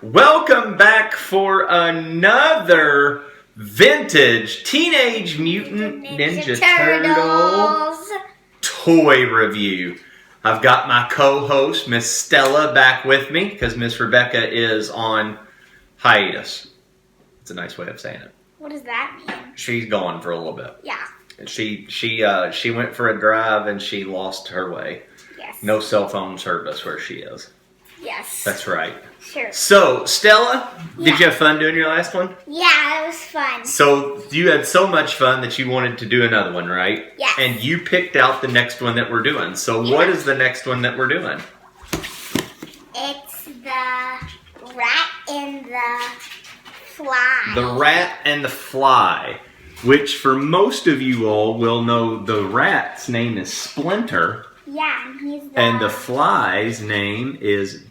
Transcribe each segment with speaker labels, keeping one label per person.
Speaker 1: Welcome back for another vintage Teenage Mutant Ninja Turtle toy review. I've got my co-host, Miss Stella, back with me because Miss Rebecca is on hiatus. It's a nice way of saying it.
Speaker 2: What does that mean?
Speaker 1: She's gone for a little bit.
Speaker 2: Yeah.
Speaker 1: She went for a drive and she lost her way.
Speaker 2: Yes.
Speaker 1: No cell phone service where she is.
Speaker 2: Yes.
Speaker 1: That's right.
Speaker 2: Sure.
Speaker 1: So, Stella, did you have fun doing your last one?
Speaker 2: Yeah, it was fun.
Speaker 1: So, you had so much fun that you wanted to do another one, right?
Speaker 2: Yes.
Speaker 1: And you picked out the next one that we're doing. So, what is the next one that we're doing?
Speaker 2: It's the rat and the fly.
Speaker 1: The rat and the fly, which for most of you all will know the rat's name is Splinter.
Speaker 2: Yeah, and he's
Speaker 1: And the fly's name is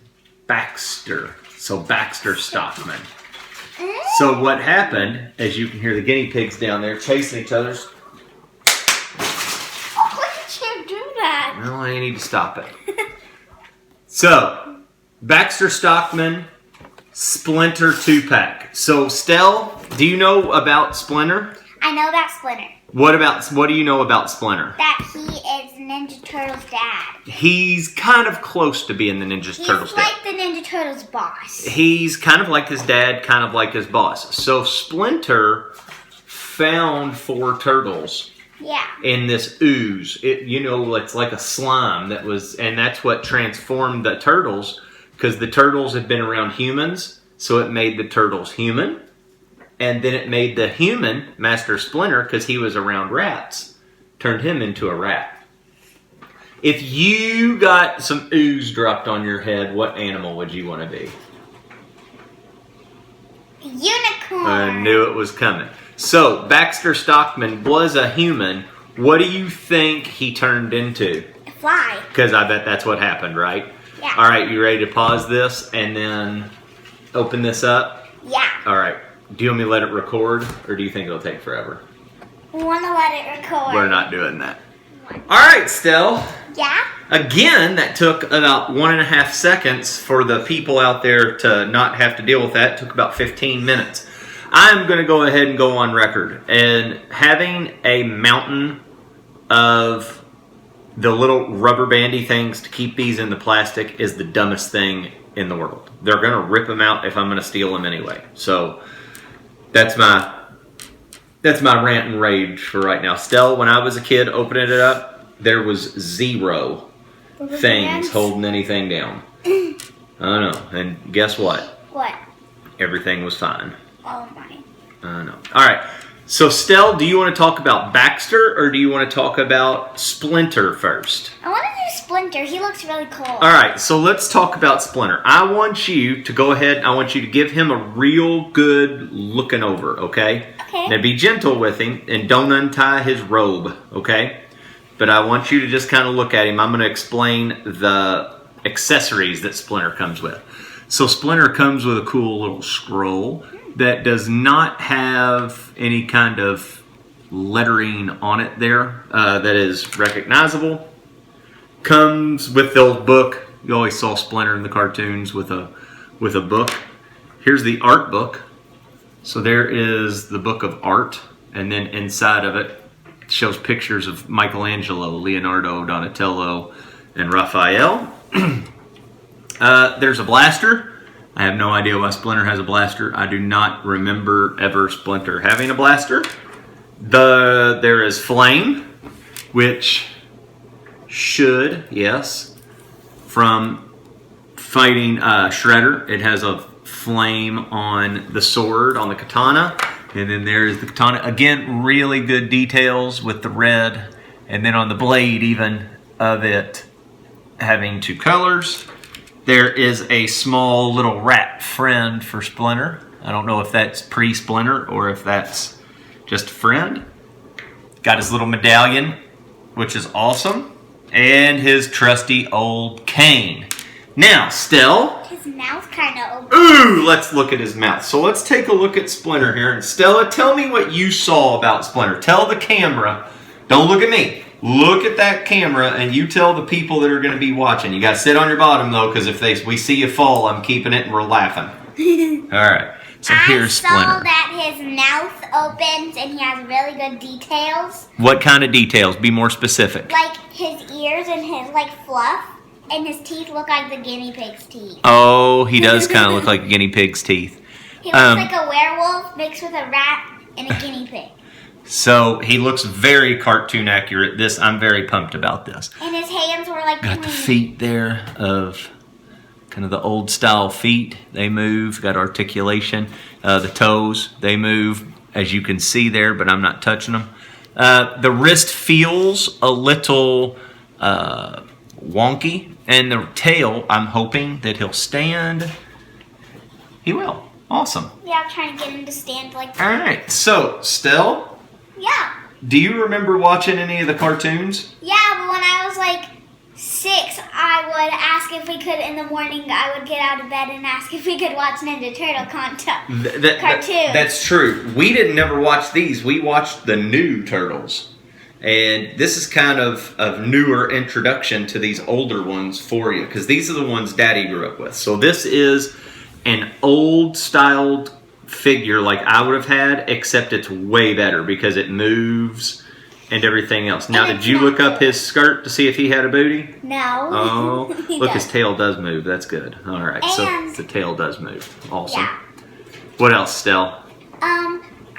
Speaker 1: Baxter. So Baxter Stockman. So what happened, as you can hear the guinea pigs down there chasing each other.
Speaker 2: Oh, look at you do that.
Speaker 1: Well, I need to stop it. So, Baxter Stockman, Splinter 2-pack. So, Stell, do you know about Splinter?
Speaker 2: I know about Splinter.
Speaker 1: What do you know about Splinter?
Speaker 2: That he is Ninja Turtle's dad.
Speaker 1: He's kind of close to being the Ninja Turtle's dad.
Speaker 2: He's like the Ninja Turtle's boss.
Speaker 1: He's kind of like his dad, kind of like his boss. So Splinter found 4 turtles in this ooze. It's like a slime and that's what transformed the turtles, because the turtles had been around humans, so it made the turtles human. And then it made the human, Master Splinter, because he was around rats, turned him into a rat. If you got some ooze dropped on your head, what animal would you want to be?
Speaker 2: Unicorn.
Speaker 1: I knew it was coming. So, Baxter Stockman was a human. What do you think he turned into?
Speaker 2: A fly.
Speaker 1: Because I bet that's what happened, right?
Speaker 2: Yeah.
Speaker 1: All right, you ready to pause this and then open this up?
Speaker 2: Yeah.
Speaker 1: All right. Do you want me to let it record, or do you think it'll take forever?
Speaker 2: We want to let it record.
Speaker 1: We're not doing that. All right, Stell.
Speaker 2: Yeah?
Speaker 1: Again, that took about 1.5 seconds for the people out there to not have to deal with that. It took about 15 minutes. I'm going to go ahead and go on record. And having a mountain of the little rubber bandy things to keep these in the plastic is the dumbest thing in the world. They're going to rip them out if I'm going to steal them anyway. So that's my rant and rage for right now. Stell, when I was a kid opening it up, there was 0 things holding anything down. I don't know. And guess what?
Speaker 2: What?
Speaker 1: Everything was fine.
Speaker 2: Oh my.
Speaker 1: I know. All right. So, Stell, do you want to talk about Baxter or do you want to talk about Splinter first?
Speaker 2: I want to do Splinter. He looks really cool.
Speaker 1: All right. So, let's talk about Splinter. I want you to go ahead. I want you to give him a real good looking over, okay?
Speaker 2: Okay.
Speaker 1: Now, be gentle with him and don't untie his robe, okay? But I want you to just kind of look at him. I'm going to explain the accessories that Splinter comes with. So, Splinter comes with a cool little scroll that does not have any kind of lettering on it there that is recognizable. Comes with the old book. You always saw Splinter in the cartoons with a book. Here's the art book. So there is the book of art, and then inside of it shows pictures of Michelangelo, Leonardo, Donatello, and Raphael. There's a blaster. I have no idea why Splinter has a blaster. I do not remember ever Splinter having a blaster. There is flame, which should, yes, from fighting Shredder. It has a flame on the sword, on the katana. And then there's the katana. Again, really good details with the red. And then on the blade even of it having 2 colors. There is a small little rat friend for Splinter. I don't know if that's pre-Splinter or if that's just a friend. Got his little medallion, which is awesome. And his trusty old cane. Now, Stell.
Speaker 2: His mouth kind of open.
Speaker 1: Ooh, let's look at his mouth. So let's take a look at Splinter here. And Stella, tell me what you saw about Splinter. Tell the camera. Don't look at me. Look at that camera and you tell the people that are going to be watching. You got to sit on your bottom though, because if we see you fall, I'm keeping it and we're laughing. All right. So here's
Speaker 2: I saw
Speaker 1: Splinter.
Speaker 2: that his mouth opens and he has really good details.
Speaker 1: What kind of details? Be more specific.
Speaker 2: Like his ears and his like fluff, and his teeth look like the guinea pig's teeth.
Speaker 1: Oh, he does kind of look like a guinea pig's teeth.
Speaker 2: He looks like a werewolf mixed with a rat and a guinea pig.
Speaker 1: So he looks very cartoon accurate. I'm very pumped about this.
Speaker 2: And his hands were like
Speaker 1: Got the
Speaker 2: clean.
Speaker 1: feet there of kind of the old style feet. They move, got articulation. The toes, they move, as you can see there, but I'm not touching them. The wrist feels a little wonky. And the tail, I'm hoping that he'll stand. He will. Awesome.
Speaker 2: Yeah, I'm trying to get him to stand like
Speaker 1: All
Speaker 2: that.
Speaker 1: right. So, Stell,
Speaker 2: Yeah.
Speaker 1: do you remember watching any of the cartoons?
Speaker 2: Yeah, but when I was like 6, I would ask if we could, in the morning, I would get out of bed and ask if we could watch Ninja Turtle cartoon.
Speaker 1: That's true. We didn't never watch these. We watched the new Turtles. And this is kind of a newer introduction to these older ones for you, because these are the ones Daddy grew up with. So this is an old styled figure like I would have had, except it's way better because it moves and everything else. Now, did you look up his skirt to see if he had a booty?
Speaker 2: No.
Speaker 1: Oh,
Speaker 2: He
Speaker 1: look,
Speaker 2: does.
Speaker 1: his tail does move. That's good. All right, so
Speaker 2: And-
Speaker 1: the tail does move. Awesome.
Speaker 2: Yeah.
Speaker 1: What else, Stell?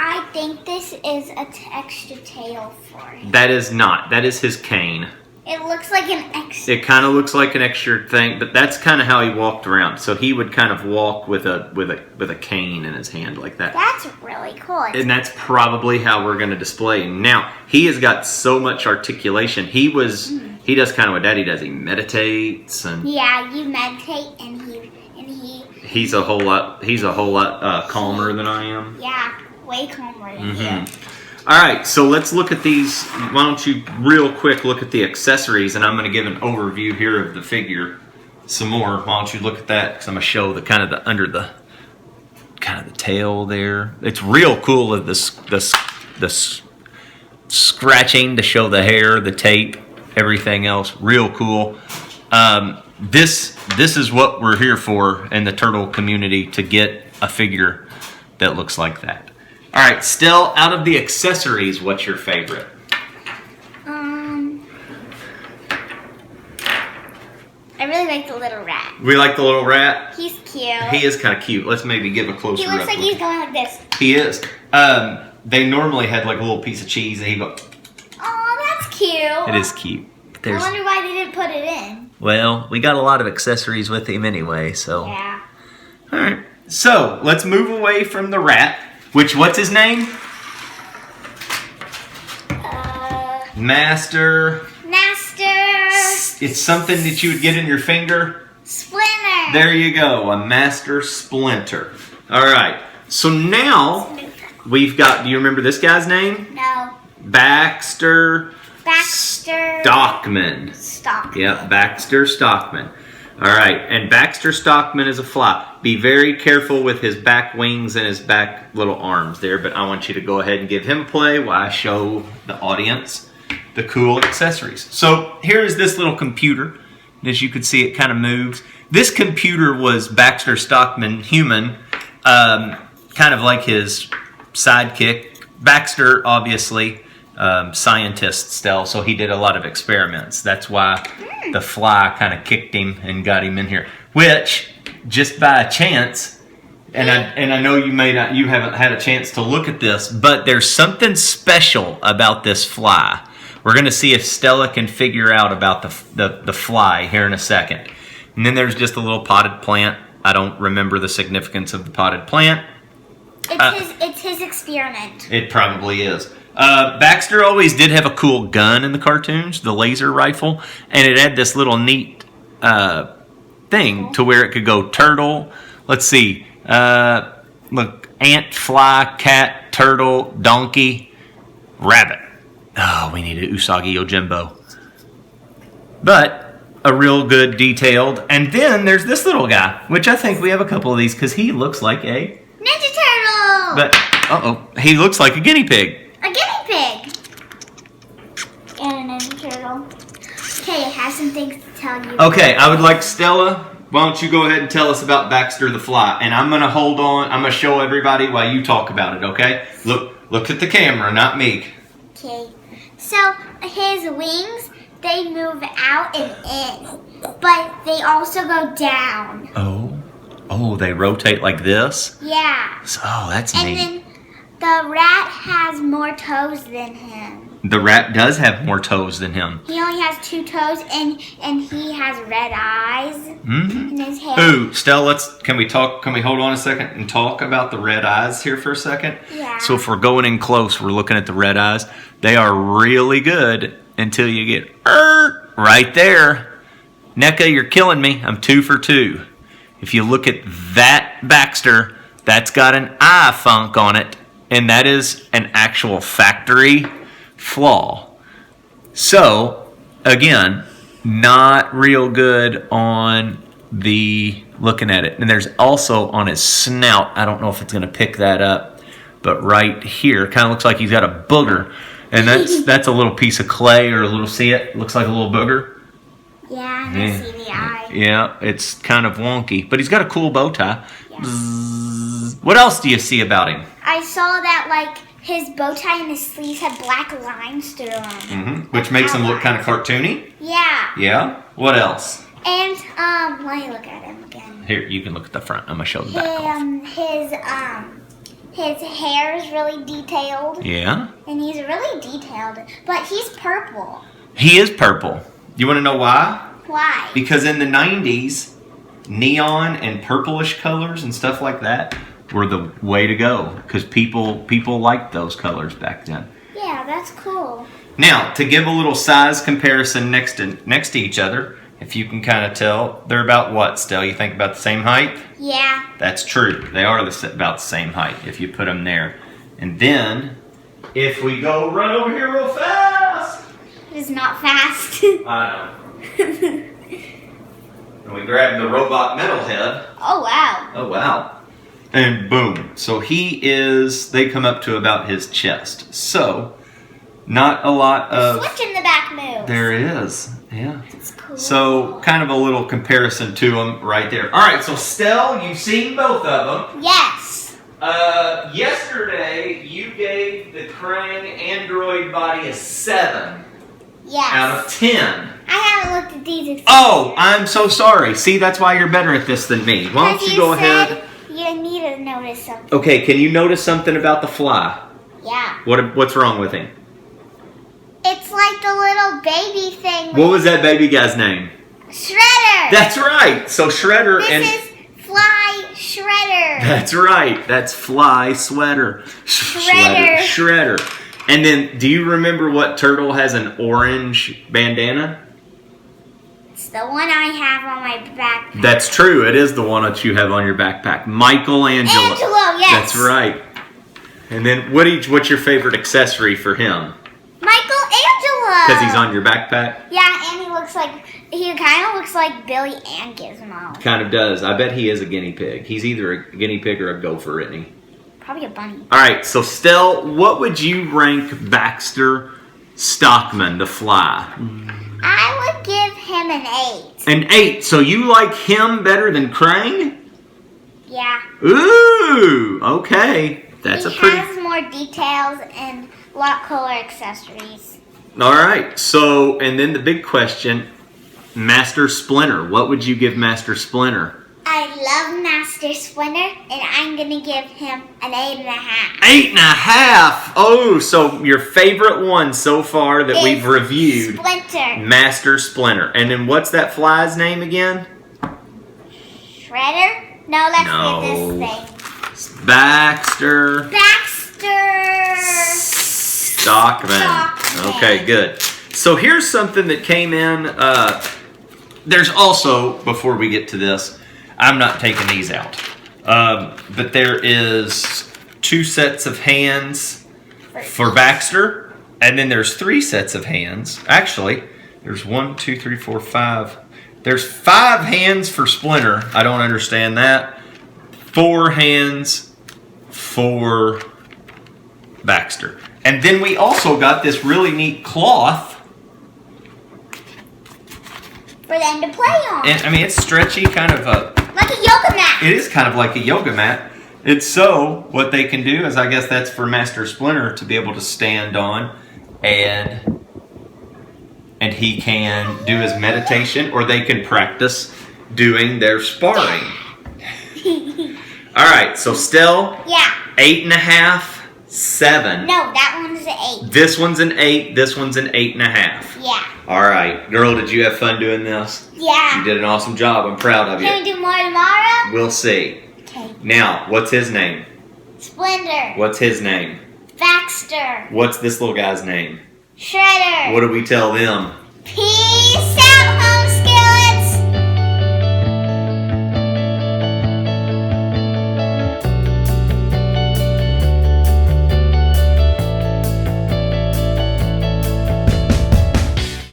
Speaker 2: I think this is an extra tail for him.
Speaker 1: That is not. That is his cane.
Speaker 2: It looks like an extra.
Speaker 1: It kind of looks like an extra thing, but that's kind of how he walked around. So he would kind of walk with a cane in his hand like that.
Speaker 2: That's really cool.
Speaker 1: And that's probably how we're going to display him. Now, he has got so much articulation. He does kind of what Daddy does. He meditates and
Speaker 2: Yeah, you meditate and he
Speaker 1: he's a whole lot calmer than I am.
Speaker 2: yeah, way calmer than you.
Speaker 1: All right, so let's look at these. Why don't you real quick look at the accessories, and I'm going to give an overview here of the figure some more. Why don't you look at that, because I'm going to show the kind of the under the kind of the tail there. It's real cool with this scratching to show the hair, the tape, everything else. Real cool. This is what we're here for in the turtle community, to get a figure that looks like that. All right, Stell, out of the accessories, what's your favorite?
Speaker 2: I really like the little rat.
Speaker 1: We like the little rat.
Speaker 2: He's cute.
Speaker 1: He is kind of cute. Let's maybe give a closer
Speaker 2: He
Speaker 1: look.
Speaker 2: looks like he's going like this.
Speaker 1: He is. They normally had like a little piece of cheese, and he go.
Speaker 2: Oh, that's cute.
Speaker 1: It is cute.
Speaker 2: I wonder why they didn't put it in.
Speaker 1: Well, we got a lot of accessories with him anyway, so.
Speaker 2: Yeah.
Speaker 1: All right. So let's move away from the rat. What's his name? Master. It's something that you would get in your finger.
Speaker 2: Splinter.
Speaker 1: There you go, a Master Splinter. All right. So now we've got. Do you remember this guy's name?
Speaker 2: No.
Speaker 1: Baxter. Stockman. Yep, Baxter Stockman. All right, and Baxter Stockman is a fly. Be very careful with his back wings and his back little arms there, but I want you to go ahead and give him play while I show the audience the cool accessories. So here's this little computer. As you can see, it kind of moves. This computer was Baxter Stockman, human, kind of like his sidekick. Baxter, obviously, scientist still, so he did a lot of experiments. That's why the fly kind of kicked him and got him in here. Which, just by a chance, and I know you haven't had a chance to look at this, but there's something special about this fly. We're going to see if Stella can figure out about the fly here in a second. And then there's just a little potted plant. I don't remember the significance of the potted plant.
Speaker 2: It's his experiment.
Speaker 1: It probably is. Baxter always did have a cool gun in the cartoons, the laser rifle, and it had this little neat thing to where it could go turtle. Let's see. Look, ant, fly, cat, turtle, donkey, rabbit. Oh, we need an Usagi Yojimbo. But a real good detailed. And then there's this little guy, which I think we have a couple of these because he looks like a
Speaker 2: Ninja Turtle!
Speaker 1: But, he looks like a guinea pig.
Speaker 2: A guinea pig! And a Ninja Turtle. Okay, I have some things to tell you.
Speaker 1: Okay, I would like Stella why don't you go ahead and tell us about Baxter the Fly? And I'm going to hold on. I'm going to show everybody while you talk about it, okay? Look at the camera, not me.
Speaker 2: Okay. So his wings, they move out and in, but they also go down.
Speaker 1: Oh, they rotate like this?
Speaker 2: Yeah.
Speaker 1: Oh, that's neat.
Speaker 2: And then the rat has more toes than him.
Speaker 1: The rat does have more toes than him.
Speaker 2: He only has 2 toes, and he has red eyes in his hair.
Speaker 1: Ooh, Stella, can we hold on a second and talk about the red eyes here for a second?
Speaker 2: Yeah.
Speaker 1: So if we're going in close, we're looking at the red eyes. They are really good until you get right there. Neca, you're killing me. I'm 2 for 2. If you look at that Baxter, that's got an eye funk on it, and that is an actual factory flaw. So, again, not real good on the looking at it. And there's also on his snout, I don't know if it's going to pick that up, but right here, kind of looks like he's got a booger. And that's a little piece of clay or a little, see it? Looks like a little booger.
Speaker 2: Yeah, and I see the eye.
Speaker 1: Yeah, it's kind of wonky, but he's got a cool bow tie.
Speaker 2: Yeah.
Speaker 1: What else do you see about him?
Speaker 2: I saw that, like, his bow tie and his sleeves had black lines through them.
Speaker 1: Which makes him look kind of cartoony.
Speaker 2: Yeah.
Speaker 1: Yeah? What else?
Speaker 2: And, let me look at him again.
Speaker 1: Here, you can look at the front. I'm going to show the back off.
Speaker 2: His hair is really detailed.
Speaker 1: Yeah?
Speaker 2: And he's really detailed. But he's purple.
Speaker 1: He is purple. You want to know why?
Speaker 2: Why?
Speaker 1: Because in the 90s, neon and purplish colors and stuff like that were the way to go. Because people liked those colors back then.
Speaker 2: Yeah, that's cool.
Speaker 1: Now, to give a little size comparison next to each other, if you can kind of tell, they're about what, Stell? You think about the same height?
Speaker 2: Yeah.
Speaker 1: That's true. They are about the same height if you put them there. And then, if we go run over here real fast.
Speaker 2: It is not fast.
Speaker 1: I know. And we grab the robot metal head.
Speaker 2: Oh, wow.
Speaker 1: Oh, wow. And boom. So they come up to about his chest. So, not a lot of...
Speaker 2: Switch in the back moves.
Speaker 1: There is. Yeah.
Speaker 2: That's cool.
Speaker 1: So, kind of a little comparison to them right there. All right, so Stell, you've seen both of them.
Speaker 2: Yes.
Speaker 1: Yesterday, you gave the Krang android body a 7
Speaker 2: Yes.
Speaker 1: out of 10.
Speaker 2: I haven't looked at these.
Speaker 1: Oh, I'm so sorry. See, that's why you're better at this than me. Why don't you go ahead?
Speaker 2: You need to notice something.
Speaker 1: Okay, can you notice something about the fly?
Speaker 2: Yeah.
Speaker 1: What's wrong with him?
Speaker 2: It's like the little baby thing.
Speaker 1: What was that baby guy's name?
Speaker 2: Shredder.
Speaker 1: That's right. So Shredder
Speaker 2: This is Fly Shredder.
Speaker 1: That's right. That's Fly Sweater. Shredder. And then, do you remember what turtle has an orange bandana?
Speaker 2: It's the one I have on my backpack.
Speaker 1: That's true. It is the one that you have on your backpack. Michelangelo.
Speaker 2: Angelo, yes.
Speaker 1: That's right. And then, what's your favorite accessory for him?
Speaker 2: Michelangelo.
Speaker 1: Because he's on your backpack?
Speaker 2: Yeah, and he kind of looks like Billy and Gizmo.
Speaker 1: Kind of does. I bet he is a guinea pig. He's either a guinea pig or a gopher, isn't he?
Speaker 2: Probably a bunny.
Speaker 1: All right, so Stell, what would you rank Baxter Stockman, the fly?
Speaker 2: I would give him an 8.
Speaker 1: An 8. So you like him better than Krang?
Speaker 2: Yeah.
Speaker 1: Ooh, okay. That's
Speaker 2: he has more details and a lot cooler accessories.
Speaker 1: All right. So, and then the big question, Master Splinter. What would you give Master Splinter?
Speaker 2: I love Master Splinter, and I'm going to give him an 8.5.
Speaker 1: 8.5? Oh, so your favorite one so far that we've reviewed.
Speaker 2: Splinter.
Speaker 1: Master Splinter. And then what's that fly's name again?
Speaker 2: Shredder? No, that's with this thing.
Speaker 1: Baxter. Stockman. Okay, good. So here's something that came in. There's also, before we get to this, I'm not taking these out. But there is 2 sets of hands for Baxter. And then there's 3 sets of hands. Actually, there's 1, 2, 3, 4, 5. There's 5 hands for Splinter. I don't understand that. 4 hands for Baxter. And then we also got this really neat cloth
Speaker 2: for them to play on.
Speaker 1: And I mean, it's stretchy, kind of
Speaker 2: Like a yoga mat.
Speaker 1: it is kind of like a yoga mat. And so, what they can do is, I guess that's for Master Splinter to be able to stand on, and he can do his meditation, or they can practice doing their sparring. All right, so Stell,
Speaker 2: Yeah.
Speaker 1: 8.5, 7.
Speaker 2: No, that one's an 8.
Speaker 1: This one's an 8. This one's an 8.5.
Speaker 2: Yeah.
Speaker 1: All right, girl, did you have fun doing this?
Speaker 2: Yeah.
Speaker 1: You did an awesome job. I'm proud of
Speaker 2: Can
Speaker 1: you.
Speaker 2: we do more tomorrow?
Speaker 1: We'll see.
Speaker 2: Okay.
Speaker 1: Now, what's his name?
Speaker 2: Splinter.
Speaker 1: What's his name?
Speaker 2: Baxter.
Speaker 1: What's this little guy's name?
Speaker 2: Shredder.
Speaker 1: What do we tell them?